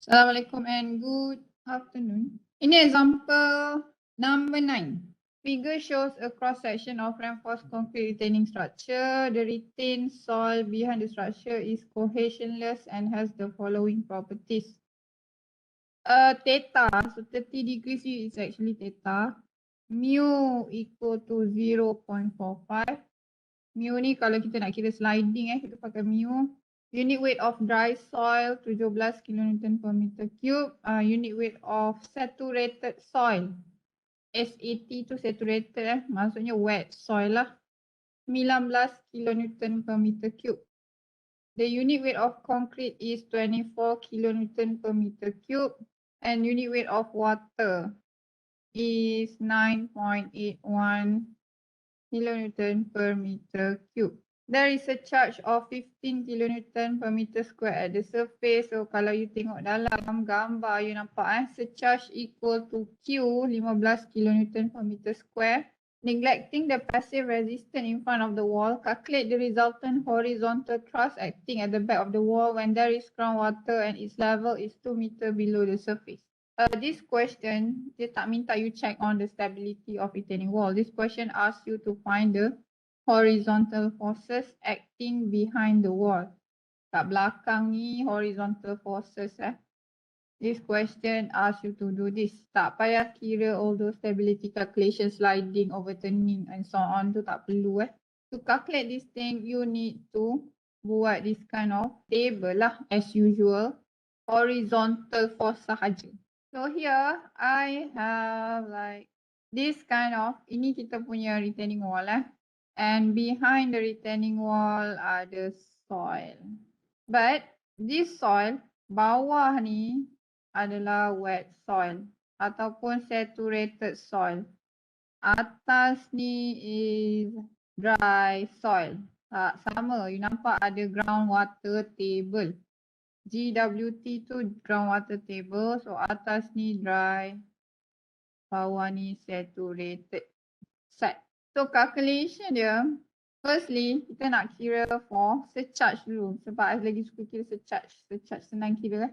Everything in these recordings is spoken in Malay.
Assalamualaikum and good afternoon. Ini example number 9. Figure shows a cross section of reinforced concrete retaining structure. The retained soil behind the structure is cohesionless and has the following properties. Theta, so 30 degrees is actually theta. Mu equal to 0.45. Mu ni kalau kita nak kira sliding kita pakai mu. Unit weight of dry soil 17 kN per meter cube. Unit weight of saturated soil. SAT tu saturated maksudnya wet soil lah. 19 kN per meter cube. The unit weight of concrete is 24 kN per meter cube. And unit weight of water is 9.81 kN per meter cube. There is a charge of 15 kN per meter square at the surface. So kalau you tengok dalam gambar, you nampak charge equal to Q 15 kN per meter square. Neglecting the passive resistance in front of the wall, calculate the resultant horizontal thrust acting at the back of the wall when there is groundwater and its level is 2 meter below the surface. This question, dia tak minta you check on the stability of retaining wall. This question asks you to find the horizontal forces acting behind the wall. Kat belakang ni horizontal forces This question asks you to do this. Tak payah kira all those stability calculation, sliding, overturning and so on tu tak perlu To calculate this thing, you need to buat this kind of table lah as usual. Horizontal force sahaja. So here I have like this kind of, ini kita punya retaining wall and behind the retaining wall ada soil. But this soil, bawah ni adalah wet soil ataupun saturated soil. Atas ni is dry soil. Sama, you nampak ada groundwater table. GWT tu groundwater table, so atas ni dry, bawah ni saturated. Set. So calculation dia, firstly kita nak kira for surcharge dulu sebab I lagi suka kira surcharge. Surcharge senang kira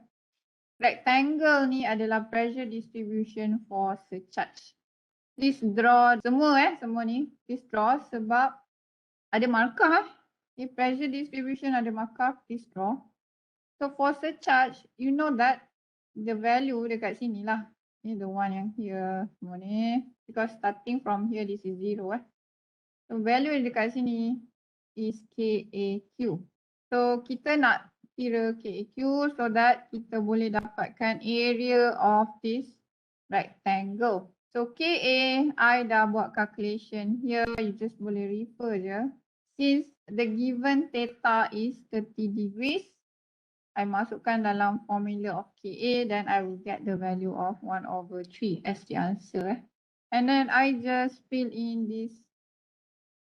Rectangle ni adalah pressure distribution for surcharge. Please draw semua ni. Please draw sebab ada markah If pressure distribution ada markah, please draw. So for surcharge, you know that the value dekat sini lah. Ni the one yang here semua ni. Because starting from here this is 0 So value dekat sini is KAQ. So kita nak kira KAQ so that kita boleh dapatkan area of this rectangle. So KA, I dah buat calculation here, you just boleh refer je. Since the given theta is 30 degrees, I masukkan dalam formula of KA, then I will get the value of 1/3 as the answer. And then I just fill in this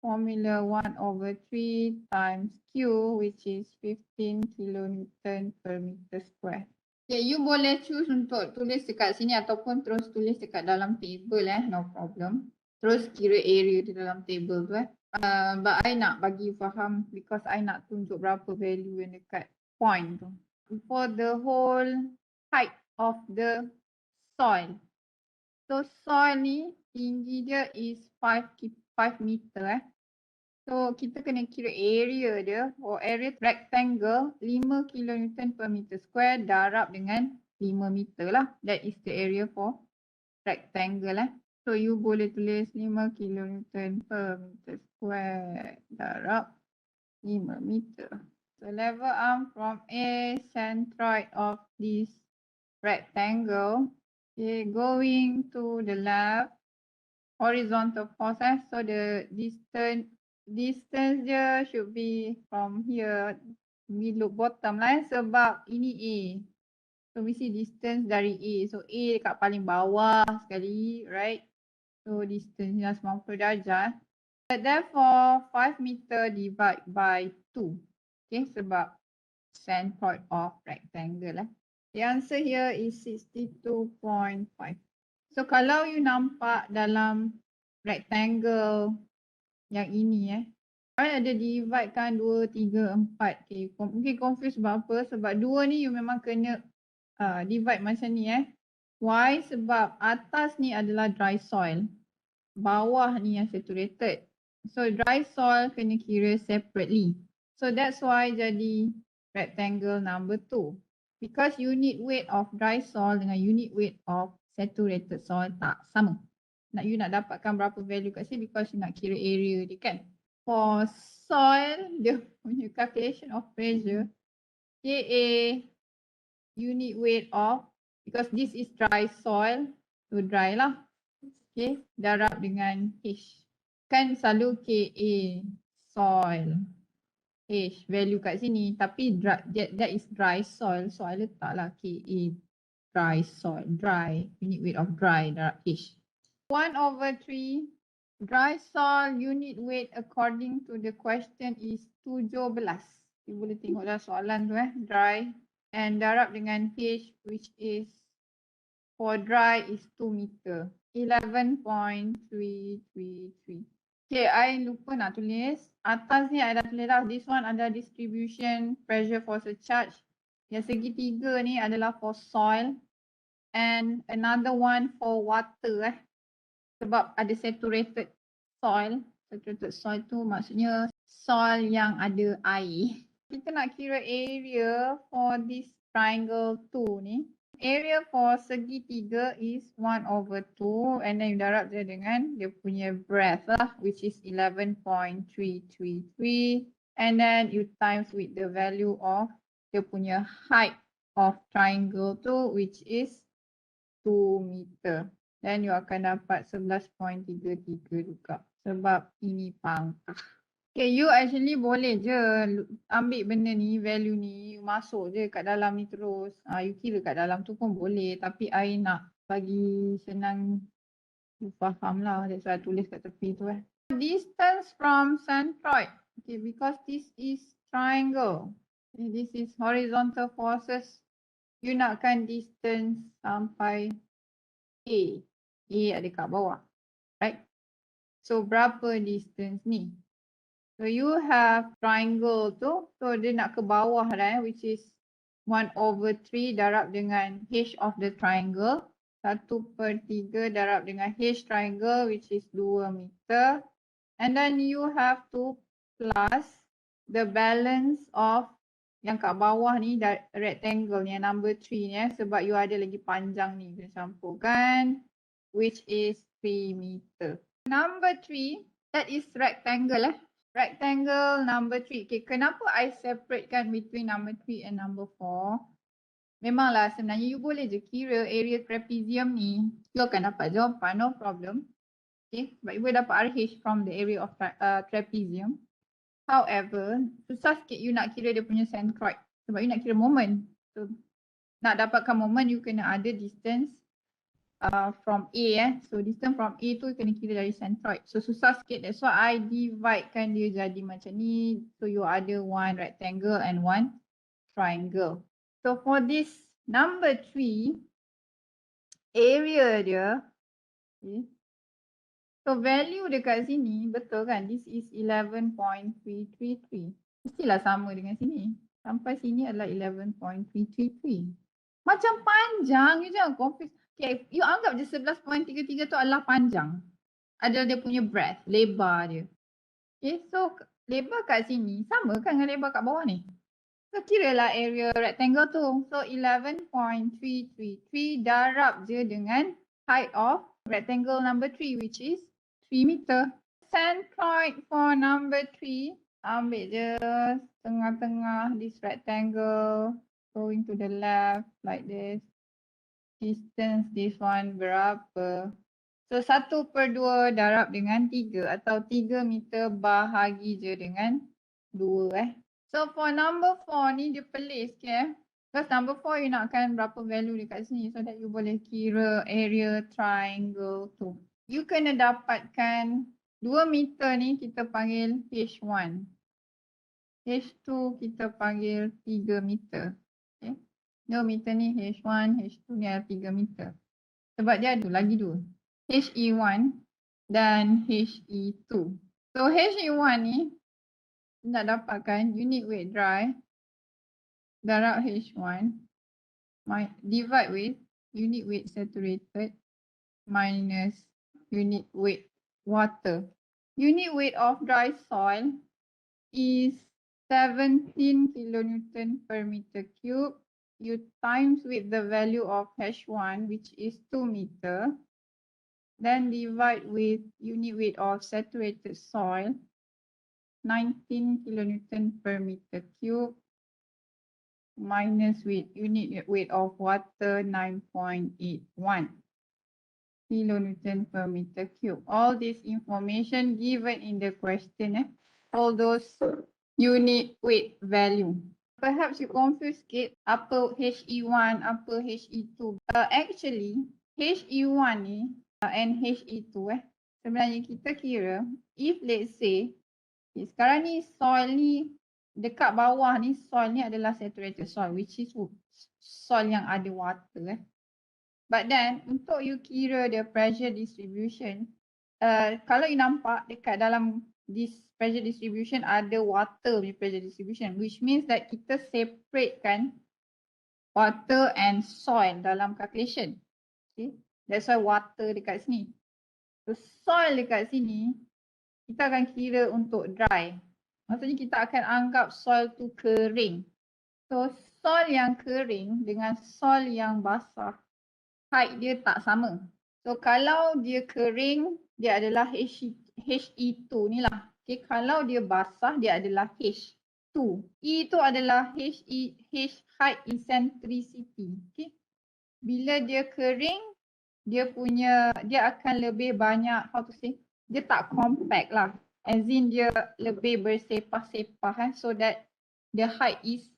formula 1/3 times Q, which is 15 kilonewton per meter square. Okay, you boleh choose untuk tulis dekat sini ataupun terus tulis dekat dalam table no problem. Terus kira area di dalam table tu but I nak bagi faham because I nak tunjuk berapa value yang dekat point tu. For the whole height of the soil. So soil ni tinggi dia is 5 meter So kita kena kira area dia or area rectangle 5 kilonewton per meter square darab dengan 5 meter lah. That is the area for rectangle So you boleh tulis 5 kilonewton per meter square darab 5 meter. So level arm from A, centroid of this rectangle. Okay, going to the left, horizontal force so the distance dia should be from here below bottom sebab ini A. So we see distance dari A. So A dekat paling bawah sekali, right? So distance nya 90 darjah. Therefore 5 meter divide by 2. Okay, sebab centroid of rectangle The answer here is 62.5. So kalau you nampak dalam rectangle yang ini ada divide kan 2, 3, 4. Okay, mungkin confused sebab apa? Sebab 2 ni you memang kena divide macam ni Why? Sebab atas ni adalah dry soil. Bawah ni yang saturated. So dry soil kena kira separately. So that's why jadi rectangle number 2. Because unit weight of dry soil dengan unit weight of saturated soil tak sama. You nak dapatkan berapa value kat sini because you nak kira area dia kan. For soil, dia punya calculation of pressure, Ka unit weight of, because this is dry soil, so dry lah. Okay, darab dengan H. Kan selalu Ka soil. H value kat sini. Tapi that is dry soil. So I letaklah Ka dry soil. Dry. Unit weight of dry darab H. 1/3 dry soil unit weight according to the question is 17. You boleh tengok dah soalan tu dry. And darab dengan H which is for dry is 2 meter. 11.333. Okay, I lupa nak tulis. Atas ni I dah tulis dah. This one ada distribution pressure for surcharge. Yang segitiga ni adalah for soil. And another one for water Sebab ada saturated soil. Saturated soil tu maksudnya soil yang ada air. Kita nak kira area for this triangle 2 ni. Area for segitiga is 1/2 and then you darab dia dengan dia punya breadth lah which is 11.333 and then you times with the value of dia punya height of triangle tu which is 2 meter. Then you akan dapat 11.33 juga sebab ini pangkah. Okay, you actually boleh je ambil benda ni, value ni, you masuk je kat dalam ni terus. You kira kat dalam tu pun boleh tapi I nak bagi senang you faham lah. That's why I tulis kat tepi tu Distance from centroid. Okay, because this is triangle. Okay, this is horizontal forces. You nakkan distance sampai A. A ada kat bawah. Right? So berapa distance ni? So you have triangle tu, so dia nak ke bawah dah which is 1/3 darab dengan H of the triangle. 1/3 darab dengan H triangle which is 2 meter. And then you have to plus the balance of yang kat bawah ni rectangle ni yang number 3 ni sebab you ada lagi panjang ni kena campurkan which is 3 meter. Number 3, that is rectangle Rectangle number 3. Okay, kenapa I separatekan between number 3 and number 4? Memanglah sebenarnya you boleh je kira area trapezium ni. You akan dapat jawapan, no problem. Okay, but you boleh dapat RH from the area of trapezium. However, susah sikit you nak kira dia punya centroid. Sebab you nak kira moment. So, nak dapatkan moment you kena ada distance from A So distance from A tu kena kira dari centroid. So susah sikit. That's why I dividekan dia jadi macam ni. So you ada one rectangle and one triangle. So for this number 3, area dia. Okay. So value dekat sini betul kan? This is 11.333. Mestilah sama dengan sini. Sampai sini adalah 11.333. Macam panjang. You jangan confuse. Okay, you anggap je 11.33 tu adalah panjang. Adalah dia punya breadth, lebar dia. Okay, so lebar kat sini sama kan dengan lebar kat bawah ni. So kira lah area rectangle tu. So 11.333 darab je dengan height of rectangle number 3 which is 3 meter. Centroid for number 3. Ambil je tengah-tengah this rectangle. Going to the left like this. Distance this one berapa? So 1/2 darab dengan 3 atau 3 meter bahagi je dengan 2 So for number 4 ni dia pelik sikit Because number 4 you nakkan berapa value dekat sini so that you boleh kira area triangle tu. You kena dapatkan 2 meter ni kita panggil H1. H2 kita panggil 3 meter. Okay. 2 meter ni H1, H2 ni ada 3 meter. Sebab dia ada lagi 2. HE1 dan HE2. So HE1 ni nak dapatkan unit weight dry darab H1 divide with unit weight saturated minus unit weight water. Unit weight of dry soil is 17 kilonewton per meter cube. You times with the value of H1, which is 2 meter. Then divide with unit weight of saturated soil, 19 kilonewton per meter cube, minus with unit weight of water, 9.81 kilonewton per meter cube. All this information given in the question, all those unit weight value. Perhaps you confuse sikit apa HE1, apa HE2. Actually, HE1 ni and HE2 sebenarnya kita kira if let's say sekarang ni soil ni dekat bawah ni soil ni adalah saturated soil which is soil yang ada water But then untuk you kira the pressure distribution, kalau you nampak dekat dalam this pressure distribution ada water punya pressure distribution, which means that kita separate kan water and soil dalam calculation. Okay, that's why water dekat sini. So soil dekat sini kita akan kira untuk dry. Maksudnya kita akan anggap soil tu kering. So soil yang kering dengan soil yang basah, height dia tak sama. So kalau dia kering, dia adalah HE2 ni lah. Okay, kalau dia basah, dia adalah H2. E tu adalah height eccentricity. Okay. Bila dia kering, dia akan lebih banyak, how to say, dia tak compact lah. As in dia lebih bersepah-sepah so that the height is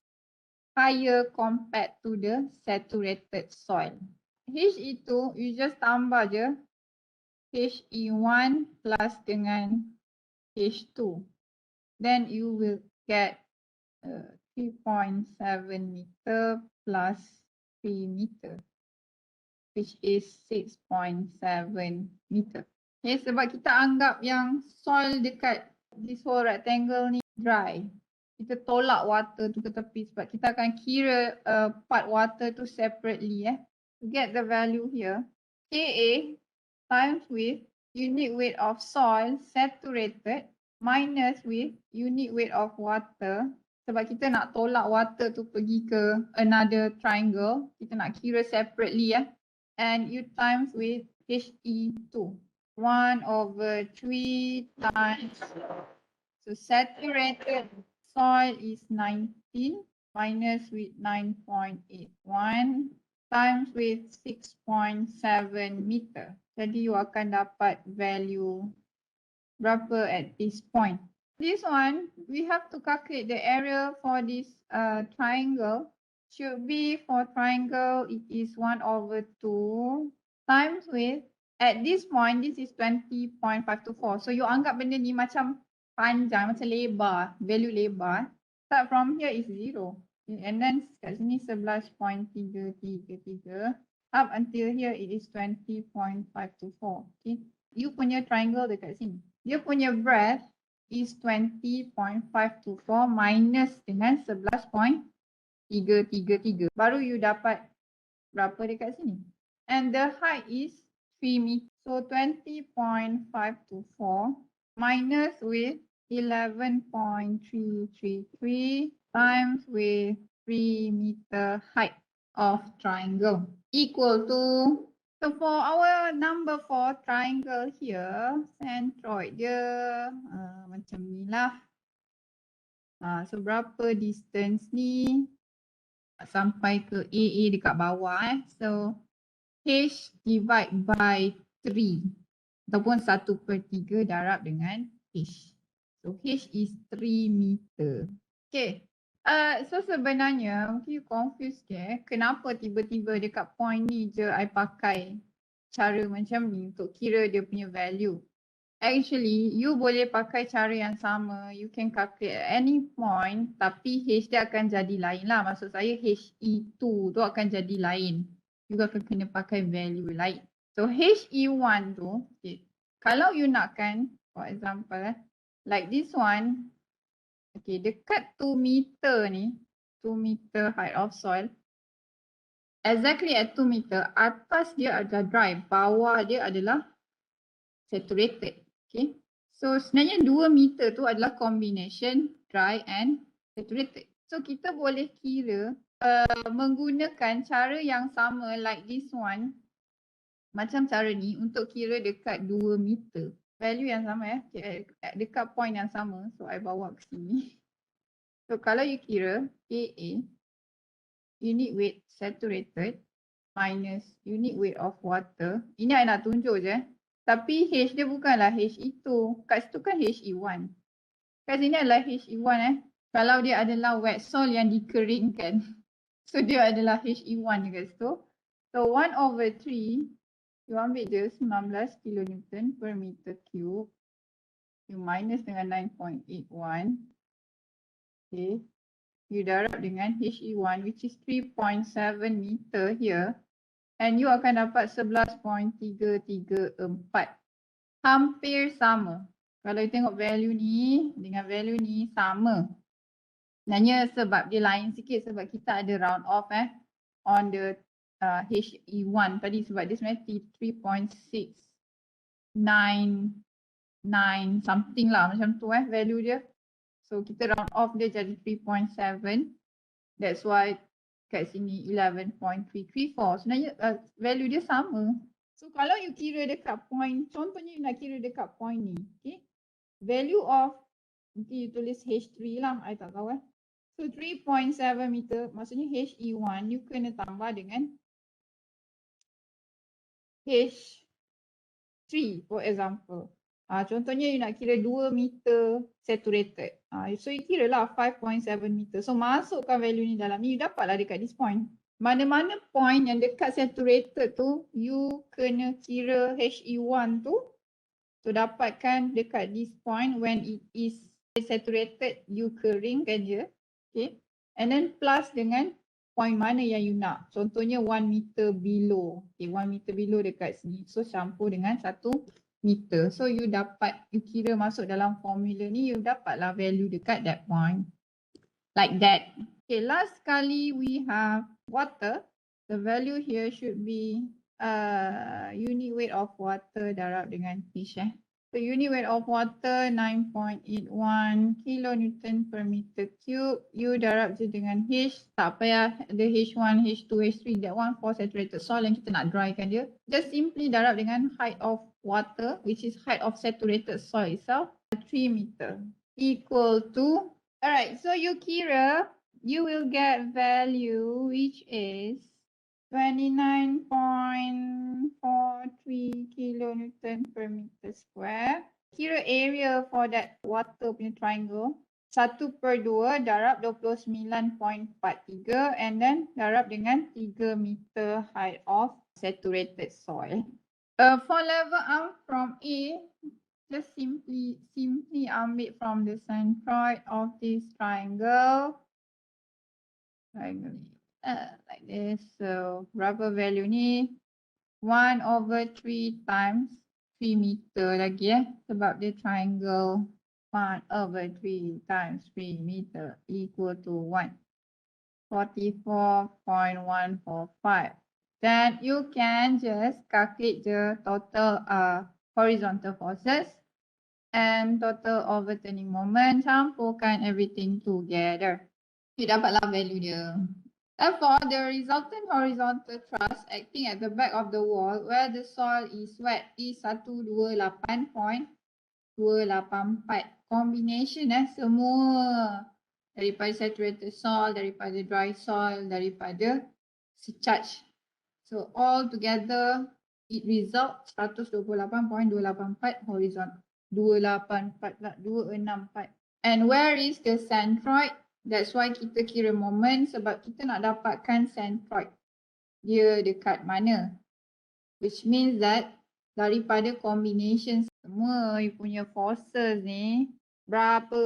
higher compared to the saturated soil. HE2, you just tambah je HE1 plus dengan H2. Then you will get 3.7 meter plus 3 meter, which is 6.7 meter. Okay, sebab kita anggap yang soil dekat this whole rectangle ni dry. Kita tolak water tu ke tepi sebab kita akan kira part water tu separately To get the value here, Ka times with unit weight of soil saturated minus with unit weight of water. Sebab kita nak tolak water tu pergi ke another triangle, kita nak kira separately And you times with He2. 1/3 times, so saturated soil is 19 minus with 9.81 times with 6.7 meter. Jadi you akan dapat value berapa at this point. This one, we have to calculate the area for this triangle. Should be for triangle, it is 1/2 times with, at this point, this is 20.524. So you anggap benda ni macam panjang, macam lebar, value lebar. Start from here is 0. And then kat sini 11.333. Up until here it is 20.524. Okay. You punya triangle dekat sini. Dia punya breadth is 20.524 minus dengan 11.333. Baru you dapat berapa dekat sini. And the height is 3 meters. So 20.524 minus with 11.333 times with 3 meter height of triangle equal to, so for our number for triangle here, centroid dia macam ni lah. So berapa distance ni sampai ke AA dekat bawah So H divide by 3 ataupun 1/3 darab dengan H. So H is 3 meter. Okay. So sebenarnya mungkin you confused kenapa tiba-tiba dekat point ni je I pakai cara macam ni untuk kira dia punya value. Actually, you boleh pakai cara yang sama. You can calculate at any point tapi H dia akan jadi lain lah. Maksud saya HE2 tu akan jadi lain. You akan kena pakai value lain. So HE1 tu, okay, kalau you nakkan, for example, like this one, okay, dekat 2 meter ni, 2 meter height of soil, exactly at 2 meter, atas dia adalah dry, bawah dia adalah saturated. Okay. So sebenarnya 2 meter tu adalah combination dry and saturated. So kita boleh kira menggunakan cara yang sama like this one. Macam cara ni untuk kira dekat 2 meter. Value yang sama dekat point yang sama. So I bawa ke sini. So kalau you kira KA, unit weight saturated minus unit weight of water. Ini I nak tunjuk je. Tapi H dia bukanlah H itu. Kat situ kan HE1. Kat sini adalah HE1 Kalau dia adalah wet soil yang dikeringkan. So dia adalah HE1 dekat situ. So 1/3 you ambil je 19 kilonewton per meter cube. You minus dengan 9.81. Okay. You darab dengan HE1 which is 3.7 meter here. And you akan dapat 11.334. Hampir sama. Kalau you tengok value ni dengan value ni sama. Sebenarnya sebab dia lain sikit sebab kita ada round off on the HE1 tadi sebab dia sebenarnya 3.699 something lah macam tu value dia. So kita round off dia jadi 3.7. That's why kat sini 11.334. Sebenarnya value dia sama. So kalau you kira dekat point, contohnya you nak kira dekat point ni. Okay. Value of, nanti you tulis H3 lah, I tak tahu So 3.7 meter, maksudnya HE1 you kena tambah dengan H3 for example. Contohnya you nak kira 2 meter saturated. So you kira lah 5.7 meter. So masukkan value ni dalam ni, you dapatlah dekat this point. Mana-mana point yang dekat saturated tu, you kena kira HE1 tu. So dapatkan dekat this point when it is saturated, you keringkan je. Okay. And then plus dengan point mana yang you nak. Contohnya 1 meter below. Okay, 1 meter below dekat sini. So campur dengan 1 meter. So you dapat, you kira masuk dalam formula ni, you dapatlah value dekat that point. Like that. Okay, last kali we have water. The value here should be unit weight of water darab dengan H. So unit weight of water 9.81 kilonewton per meter cube. You darab je dengan H. Tak payah ada H1, H2, H3. That one for saturated soil yang kita nak drykan dia. Just simply darab dengan height of water which is height of saturated soil itself. 3 meter equal to. Alright, so you kira you will get value which is 29.43 kilonewton per meter square. Kira area for that water punya triangle. 1/2 darab 29.43 and then darab dengan 3 meter height of saturated soil. For level arm from A, just simply ambil from the centroid of this triangle. Like this. So berapa value ni? 1/3 times 3 meter lagi sebab dia triangle. 1/3 times 3 meter equal to 44.145. Then you can just calculate the total horizontal forces and total overturning moment, campurkan everything together. You dapatlah value dia. Therefore, the resultant horizontal thrust acting at the back of the wall where the soil is wet is 128.284. Combination semua daripada saturated soil, daripada dry soil, daripada charge. So all together it results 128.284 horizontal. 264. And where is the centroid? That's why kita kira moment sebab kita nak dapatkan centroid. Dia dekat mana? Which means that daripada combination semua you punya forces ni berapa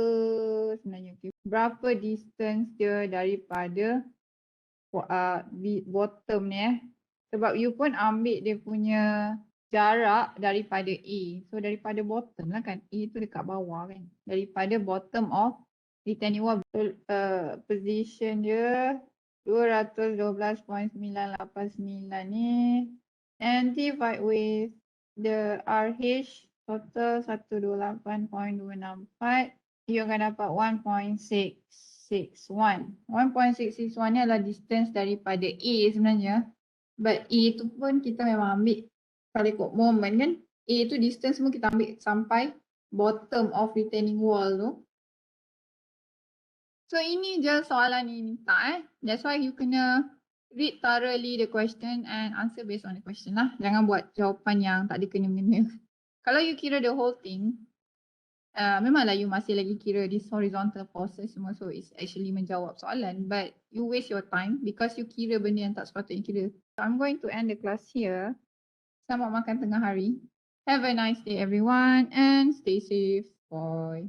sebenarnya? Berapa distance dia daripada bottom ni Sebab you pun ambil dia punya jarak daripada A. So daripada bottom lah kan. A tu dekat bawah kan. Daripada bottom of retaining wall. Position dia 212.989 ni. And divide with the RH total 128.264. You akan dapat 1.661. 1.661 ni adalah distance daripada A sebenarnya. But A tu pun kita memang ambil kalau ikut moment kan. A tu distance semua kita ambil sampai bottom of retaining wall tu. So ini je soalan ni minta That's why you kena read thoroughly the question and answer based on the question lah. Jangan buat jawapan yang tak ada kena-mengena. Kalau you kira the whole thing, memanglah you masih lagi kira this horizontal forces semua, so it's actually menjawab soalan, but you waste your time because you kira benda yang tak sepatutnya kira. So I'm going to end the class here. Selamat makan tengah hari. Have a nice day everyone and stay safe. Bye.